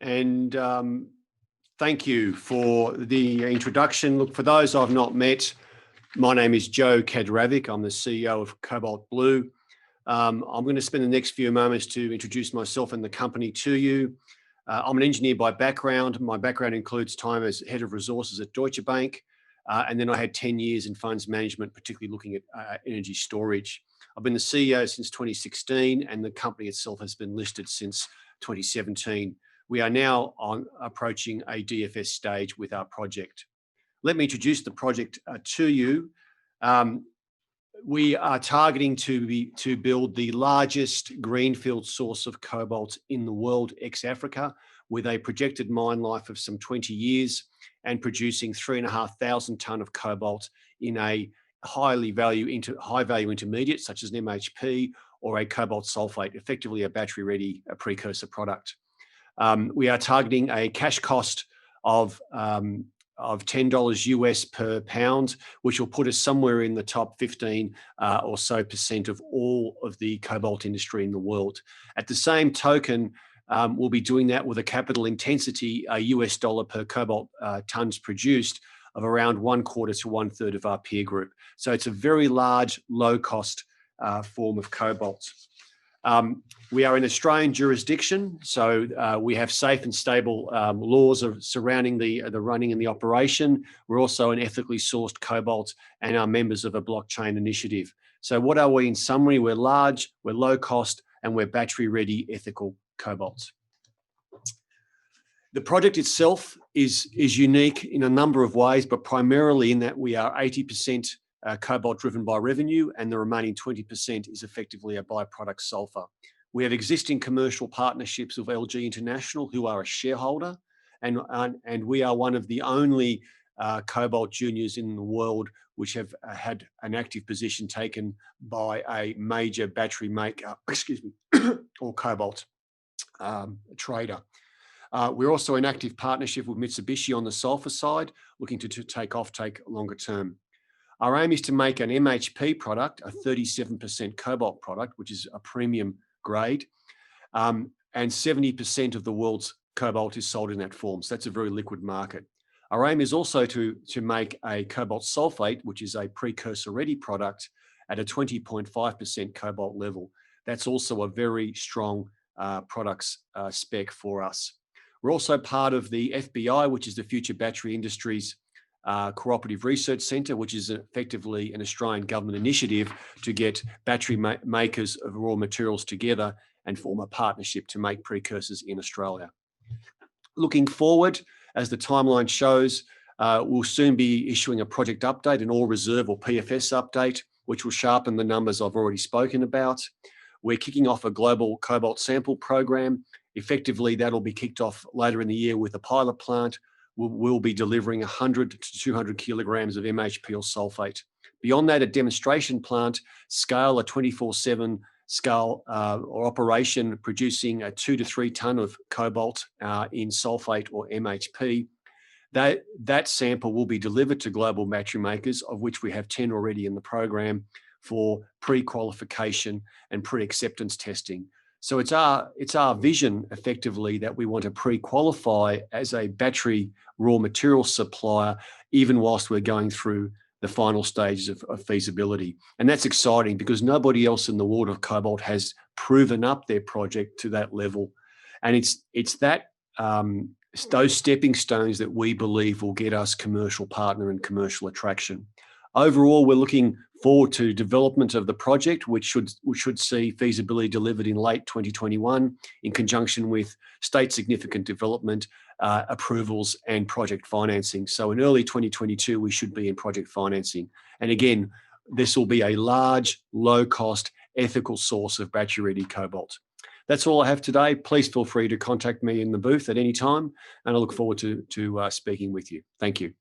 and thank you for the introduction. Look, for those I've not met, my name is Joe Kaderavek. I'm the CEO of Cobalt Blue. I'm going to spend the next few moments to introduce myself and the company to you. I'm an engineer by background. My background includes time as head of resources at Deutsche Bank, and then I had 10 years in funds management, particularly looking at energy storage. I've been the CEO since 2016, and the company itself has been listed since 2017. We are now approaching a DFS stage with our project. Let me introduce the project to you. We are targeting to build the largest greenfield source of cobalt in the world, ex-Africa, with a projected mine life of some 20 years and producing 3,500 tonne of cobalt in a high value intermediate such as an MHP or a cobalt sulfate, effectively a battery-ready precursor product. We are targeting a cash cost of $10 US per pound, which will put us somewhere in the top 15 or so % of all of the cobalt industry in the world. At the same token, we'll be doing that with a capital intensity, US dollar per cobalt tonnes produced, of around 1/4 to 1/3 of our peer group. So it's a very large, low-cost form of cobalt. We are in Australian jurisdiction, so we have safe and stable laws surrounding the running and the operation. We're also an ethically sourced cobalt and are members of a blockchain initiative. So what are we in summary? We're large, we're low cost, and we're battery-ready ethical cobalt. The project itself is unique in a number of ways, but primarily in that we are 80% cobalt driven by revenue, and the remaining 20% is effectively a byproduct sulfur. We have existing commercial partnerships with LG International, who are a shareholder, and we are one of the only cobalt juniors in the world which have had an active position taken by a major battery maker, or cobalt trader. We're also in active partnership with Mitsubishi on the sulfur side, looking to take offtake longer term. Our aim is to make an MHP product, a 37% cobalt product, which is a premium grade, and 70% of the world's cobalt is sold in that form. So that's a very liquid market. Our aim is also to make a cobalt sulfate, which is a precursor-ready product at a 20.5% cobalt level. That's also a very strong products spec for us. We're also part of the FBI, which is the Future Battery Industries Cooperative Research Centre, which is effectively an Australian government initiative to get battery makers of raw materials together and form a partnership to make precursors in Australia. Looking forward, as the timeline shows, we'll soon be issuing a project update, an ore reserve or PFS update, which will sharpen the numbers I've already spoken about. We're kicking off a global cobalt sample program. Effectively, that'll be kicked off later in the year with a pilot plant. We'll be delivering 100 to 200 kilograms of MHP or sulfate. Beyond that, a demonstration plant scale, a 24/7 scale or operation, producing a 2 to 3 tonne of cobalt in sulfate or MHP. That sample will be delivered to global battery makers, of which we have 10 already in the program, for pre-qualification and pre-acceptance testing. So it's our vision, effectively, that we want to pre-qualify as a battery raw material supplier, even whilst we're going through the final stages of feasibility. And that's exciting because nobody else in the world of cobalt has proven up their project to that level. And it's that those stepping stones that we believe will get us commercial partner and commercial attraction. Overall, we're looking forward to development of the project, which should see feasibility delivered in late 2021 in conjunction with state significant development approvals and project financing. So in early 2022, we should be in project financing. And again, this will be a large, low-cost, ethical source of battery-ready cobalt. That's all I have today. Please feel free to contact me in the booth at any time, and I look forward to speaking with you. Thank you.